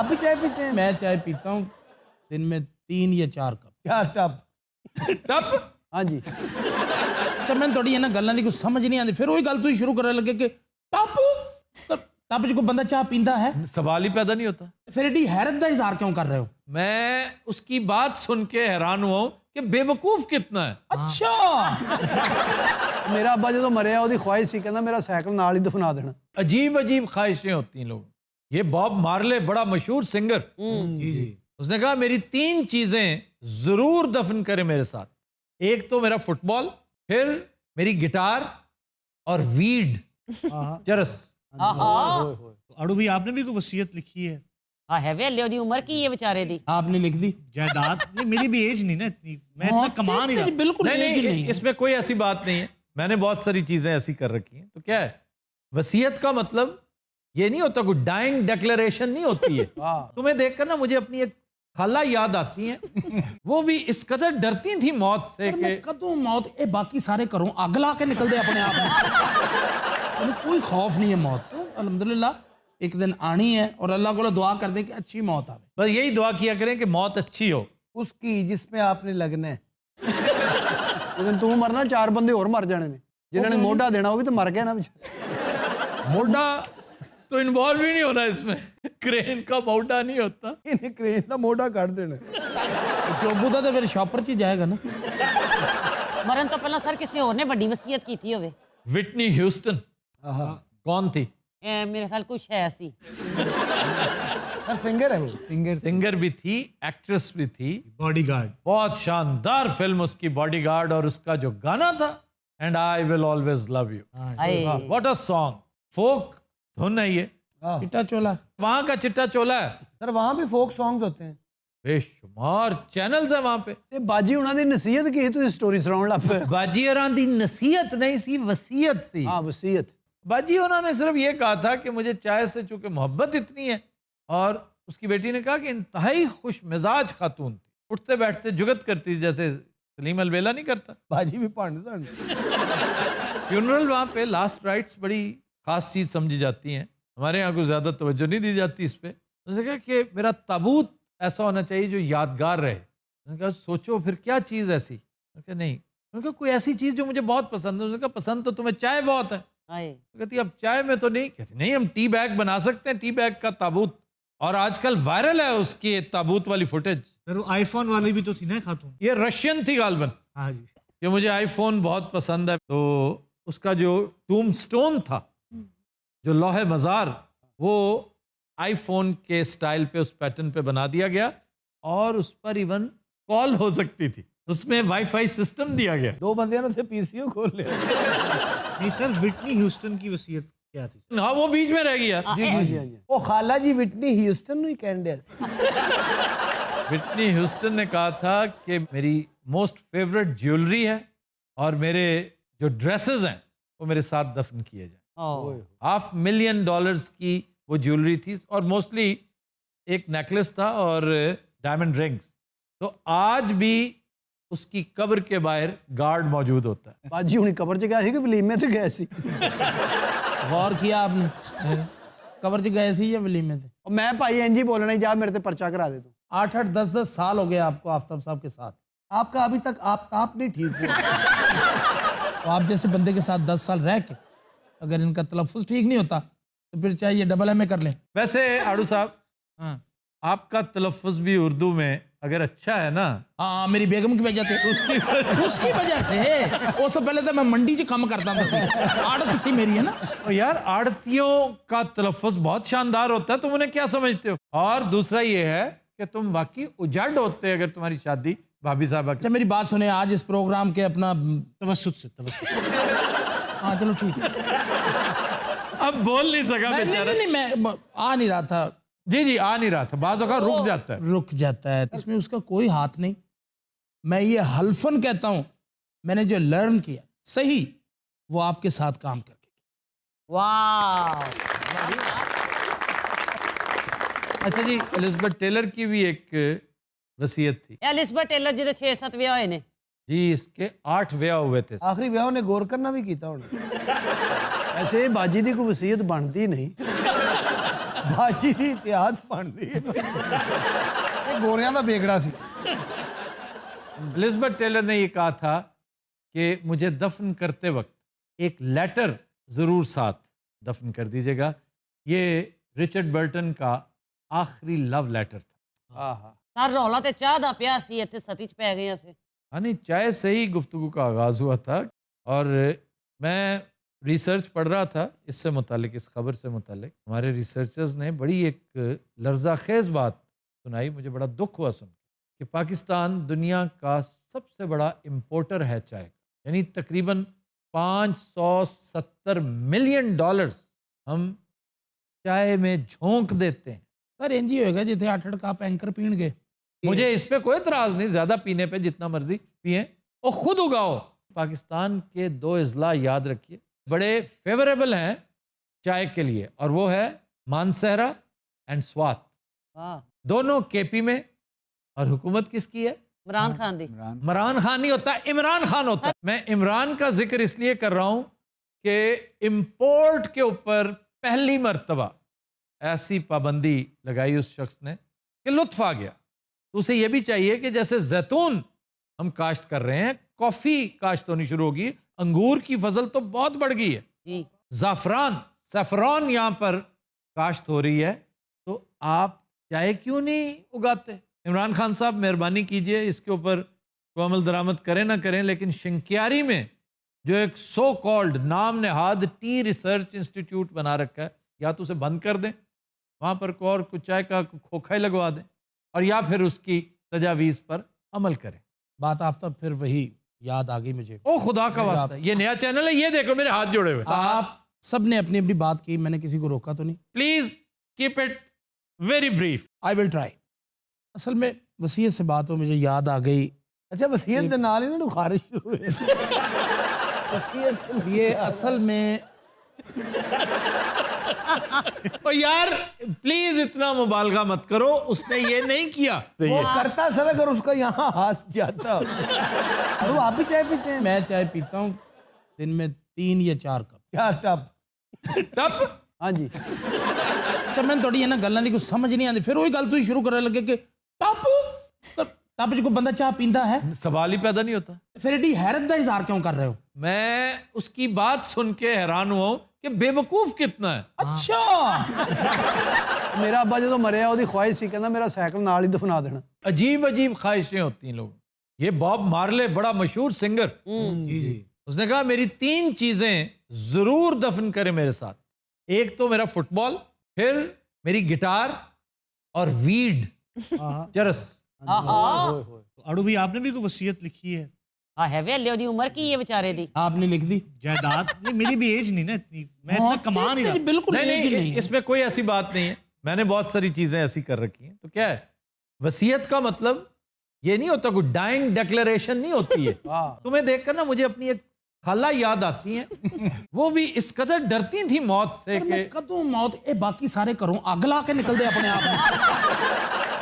आप भी चाय पीते हैं? मैं चाय पीता हूँ दिन में 3 या 4 कप। क्या टप? टप? हाँ जी। अच्छा मैं थोड़ी ना गल्लां दी कुछ समझ नहीं आती, फिर वही गल तुम शुरू करने लगे कि टप टप च कोई बंदा चाह पींदा है? सवाल ही पैदा नहीं होता। फिर एडी हैरत का इजहार क्यों कर रहे हो? मैं उसकी बात सुन के हैरान हुआ हूं कि बेवकूफ कितना है। अच्छा मेरा अब्बा जो मरिया ਉਹਦੀ ख्वाहिश सी कहना मेरा साइकिल नाल ही दफना देना। अजीब अजीब ख्वाहिशें होती हैं लोगों। ये बॉब मार्ले बड़ा मशहूर सिंगर, जी जी, उसने कहा मेरी 3 चीजें जरूर दफन करे मेरे साथ। एक तो मेरा फुटबॉल, फिर मेरी गिटार और वीड, चरस। अड़ू भाई आपने भी कोई वसीयत लिखी है? हाँ है वेले ओदी उम्र की है बेचारे दी। आपने लिख दी? जायदाद नहीं, मेरी भी एज नहीं ना इतनी, मैं इतना कमा नहीं रहा। बिल्कुल नहीं एज नहीं, इसमें कोई ऐसी बात नहीं है। मैंने बहुत सारी चीजें ऐसी कर रखी हैं। तो क्या है, वसीयत का मतलब ये नहीं होता, कोई डाइंग डिक्लेरेशन नहीं होती है। तुम्हें देखकर ना मुझे अपनी एक खाला याद आती है, वो भी इस कदर डरती थी मौत से कि कदों मौत ए बाकी सारे घरों अग ला के निकलते अपने आप में। कोई खौफ नहीं है मौत तो, अल्हम्दुलिल्लाह एक दिन आनी है और अल्लाह को दुआ कर दे कि अच्छी मौत आवे। बस यही दुआ किया करें कि मौत अच्छी हो। उसकी जिसमें आपने लगना है। लेकिन तू मरना 4 बंदे और मर जाने ने, जिन्होंने मोटा देना वो भी तो मर गया ना। मोटा तो इन्वॉल्व ही नहीं होना इसमें, क्रेन का मोटा नहीं होता। इन्हें क्रेन का मोटा काट देना। चोबू का तो फिर शॉपर च ही जाएगा ना। मरन तो पहला सर किसी और ने बड़ी वसीयत की थी होवे। विटनी ह्यूस्टन कौन थी? मेरे ख्याल कुछ है ऐसी। सिंगर है वो, सिंगर भी थी, एक्ट्रेस भी थी। बॉडीगार्ड, बहुत शानदार फिल्म उसकी बॉडीगार्ड, और उसका जो गाना था and I will always love you, what a song. Folk धुन है ये। चिट्टा चोला वहां का चिट्टा चोला है। सर वहां भी फोक सॉन्ग्स होते हैं, बेशुमार चैनल्स है वहां पे। ते बाजी हुणां दी नसीहत की तू स्टोरी सुनाउण लग पे। बाजी होरां दी नसीहत नहीं सी, वसीयत सी। हाँ वसीयत। बाजी होरां ने सिर्फ ये कहा था कि मुझे चाय से चूंकि मोहब्बत इतनी है, और उसकी बेटी ने कहा कि इंतहाई खुश मिजाज खातून थी, उठते बैठते जुगत करती थी जैसे सलीम अलवेला नहीं करता। बाजी भी भांड सन। फ्यूनरल वहाँ पे लास्ट राइट्स बड़ी खास चीज़ समझी जाती हैं। हमारे यहाँ को ज़्यादा तवज्जो नहीं दी जाती इस पर। उसने कहा कि मेरा ताबूत ऐसा होना चाहिए जो यादगार रहे। मैंने कहा सोचो फिर क्या चीज़ ऐसी? मैंने कहा नहीं। मैंने कहा कोई ऐसी चीज़ जो मुझे बहुत पसंद है। उसने कहा पसंद तो तुम्हें चाय बहुत है। कहती अब चाय में तो नहीं। कहती नहीं, हम टी बैग बना सकते हैं, टी बैग का ताबूत, और आजकल वायरल है उसकी ताबूत वाली फुटेज। फिर वो आईफोन वाली भी तो थी ना खातून। ये रशियन थी गालबन। हाँ जी, कि मुझे आईफोन बहुत पसंद है, तो उसका जो टूमस्टोन था, जो लौहे मज़ार, वो आईफोन के स्टाइल पे, उस पैटर्न पे बना दिया गया, और उस पर इवन कॉल हो सकती थी। उसमें वाईफाई सिस्टम दिया गया। 2 बंदियां ने पीसीओ खोल लिया। नहीं सर, विटनी ह्यूस्टन की वसीयत क्या थी? हाँ वो बीच में रह गया। जी जी जी जी। वो खाला जी विटनी ह्यूस्टन नहीं कहंदे। विटनी ह्यूस्टन ने कहा था कि मेरी मोस्ट फेवरेट ज्वेलरी है, और मेरे जो ड्रेसेस हैं वो मेरे साथ दफन किए जाए। $500,000 की वो ज्वेलरी थी, और मोस्टली एक नेकलेस था और डायमंड रिंग्स। तो आज भी उसकी कब्र के बाहर गार्ड मौजूद होता है। बाजी हुणी कब्र च गया सी कि वलीमे ते गए सी? गौर किया आपने? कब्र च गए सी या वलीमे थे? और मैं भाई इंजी बोलना ही, जा मेरे ते पर्चा करा दे तू। 8-8 10-10 साल हो गए आपको आफ्ताब साहब के साथ। आपका अभी तक आप ताप नहीं ठीक हुआ। तो आप जैसे बंदे के साथ 10 साल रह के अगर इनका तलफ़ुज़ ठीक नहीं होता तो फिर चाहिए डबल MA कर लें। वैसे आड़ू साहब, हाँ, आपका तलफ़ुज़ भी उर्दू में अगर अच्छा है ना। हाँ मेरी बेगम की वजह से, उसकी वजह से। उससे पहले तो मैं मंडी च काम करता था, आड़त सी मेरी है ना। और यार आड़तियों का तलफ़ुज़ बहुत शानदार होता है, तुम उन्हें क्या समझते हो? और दूसरा ये है कि तुम वाकई उजड़ होते अगर तुम्हारी शादी भाभी साहब। अच्छा मेरी बात सुने, आज इस प्रोग्राम के अपना तवस्सुत से, तवस्सुत। हाँ चलो ठीक है। अब बोल नहीं सका बेचारा। नहीं मैं आ नहीं रहा था। जी जी, आ नहीं रहा था, बाज़ औक़ात रुक जाता है। रुक जाता है, इसमें उसका कोई हाथ नहीं। मैं ये हल्फन कहता हूं, मैंने जो लर्न किया सही वो आपके साथ काम करके। वाह। अच्छा जी, एलिज़ाबेथ टेलर की भी एक वसीयत थी। एलिज़ाबेथ टेलर जी दे 6-7 विआह होए ने जी, इसके 8 विआह हुए थे। आखिरी विआह ने गौर करना भी कीता हुण। ऐसे बाजी दी कोई वसीयत बनती नहीं। ਬਾਜੀ ਦੀ ਇਤਿਹਾਸ ਬਣਦੀ ਹੈ ਇਹ ਗੋਰਿਆਂ ਦਾ ਬੇਗੜਾ ਸੀ एलिजाबेथ टेलर ने ये कहा था कि मुझे दफन करते वक्त एक लेटर ज़रूर साथ दफन कर दीजिएगा। ये रिचर्ड बर्टन का आखिरी लव लेटर था। ਆਹਾ ਸਰ ਰੌਲਾ ਤੇ ਚਾਹ ਦਾ ਪਿਆ ਸੀ ਇੱਥੇ ਸਤੀ ਚ ਪੈ ਗਏ ਅਸੀਂ। हाँ नहीं, चाय से ही गुफ्तगू का आगाज़ हुआ था और मैं रिसर्च पढ़ रहा था इससे मुतालिक, इस खबर से मुतालिक। हमारे रिसर्चर्स ने बड़ी एक लर्ज़ाखेज़ बात सुनाई, मुझे बड़ा दुख हुआ सुन कि पाकिस्तान दुनिया का सबसे बड़ा इम्पोर्टर है चाय का, यानी तकरीबन $570 मिलियन हम चाय में झोंक देते हैं। ਸਰ ਇੰਜ ਹੀ ਹੋਏਗਾ ਜਿੱਥੇ 8 ਕੱਪ ਐਂਕਰ ਪੀਣਗੇ मुझे इस पे कोई एतराज़ नहीं, ज़्यादा पीने पे जितना मर्जी पिए और ख़ुद उगाओ। पाकिस्तान के 2 अजला याद रखिए बड़े फेवरेबल हैं चाय के लिए, और वो है मानसहरा एंड स्वात, ਵਾਹ दोनों केपी में। और हुकूमत किसकी है? इमरान खान दी। इमरान खान नहीं होता, इमरान खान होता है। मैं इमरान का जिक्र इसलिए कर रहा हूं कि इंपोर्ट के ऊपर पहली मर्तबा ऐसी पाबंदी लगाई उस शख्स ने कि लुत्फ आ गया। तो उसे यह भी चाहिए कि जैसे जैतून हम काश्त कर रहे हैं, कॉफ़ी काश्त होनी शुरू होगी, अंगूर की फसल तो बहुत बढ़ गई है, जी ज़ाफ़रान सैफ़रॉन यहाँ पर काश्त हो रही है, तो आप चाय क्यों नहीं उगाते? इमरान खान साहब मेहरबानी कीजिए, इसके ऊपर को अमल दरामद करें ना करें, लेकिन शिंक्यारी में जो एक सो कॉल्ड नाम नहाद टी रिसर्च इंस्टीट्यूट बना रखा है, या तो उसे बंद कर दें, वहाँ पर को और कुछ चाय का खोखा ही लगवा दें, और या फिर उसकी तजावीज़ पर अमल करें। बात आफ्ताब फिर वही याद आ गई मुझे। ओ खुदा का वास्ता, ये नया चैनल है, ये देखो मेरे हाथ जोड़े हुए। आप सब ने अपनी अपनी बात की, मैंने किसी को रोका तो नहीं। Please keep it very brief. I will try. असल में वसीयत से बात हो मुझे याद आ गई। ਅੱਛਾ ਵਸੀਅਤ ਦੇ ਨਾਲ ਇਹਨਾਂ ਨੂੰ ਖਾਰਿਸ਼ ਸ਼ੁਰੂ ਹੋਈ वसीयत से ये असल में ओ यार प्लीज इतना मुबालगा मत करो, उसने ये नहीं किया। वो करता सर अगर उसका यहाँ हाथ जाता। अरे आप भी चाय पीते हैं? मैं चाय पीता हूँ दिन में 3 या 4 कप। क्या टप? तब हाँ जी अच्छा मैं थोड़ी ना गल्लां दी कुछ समझ नहीं आती, फिर वही गल तुम शुरू करने लगे कि टप टप च कोई बंदा चाह पींदा है, सवाल ही पैदा नहीं होता। फिर एडी हैरत का इजहार क्यों कर रहे हो? मैं उसकी बात सुन के हैरान हुआ हूं कि बेवकूफ कितना है। अच्छा मेरा अब्बा जो मरिया ਉਹਦੀ ख्वाहिश ਸੀ ਕਹਿੰਦਾ ਮੇਰਾ ਸਾਈਕਲ ਨਾਲ ਹੀ ਦਫਨਾ देना। अजीब अजीब ख्वाहिशें होती हैं लोगों। ये बॉब मार्ले बड़ा मशहूर सिंगर, जी जी उसने कहा मेरी 3 चीजें जरूर दफन करें मेरे साथ, एक तो मेरा फुटबॉल, फिर मेरी गिटार और वीड चरस। अड़ू भाई आपने भी कोई वसीयत लिखी है? हाँ है वे लियो दी उम्र की है बेचारे दी। आपने लिख दी? जायदाद नहीं, मेरी भी एज नहीं ना इतनी, मैं इतना कमा नहीं रहा। बिल्कुल नहीं एज नहीं, इसमें कोई ऐसी बात नहीं है, मैंने बहुत सारी चीजें ऐसी कर रखी हैं। तो क्या है, वसीयत का मतलब ये नहीं होता, कोई डाइंग डिक्लेरेशन नहीं होती है। तुम्हें देखकर ना मुझे अपनी एक खाला याद आती है, वो भी इस कदर डरती थी मौत से मैं कि कदों मौत ए बाकी सारे घरों अग ला के निकलते अपने आप में।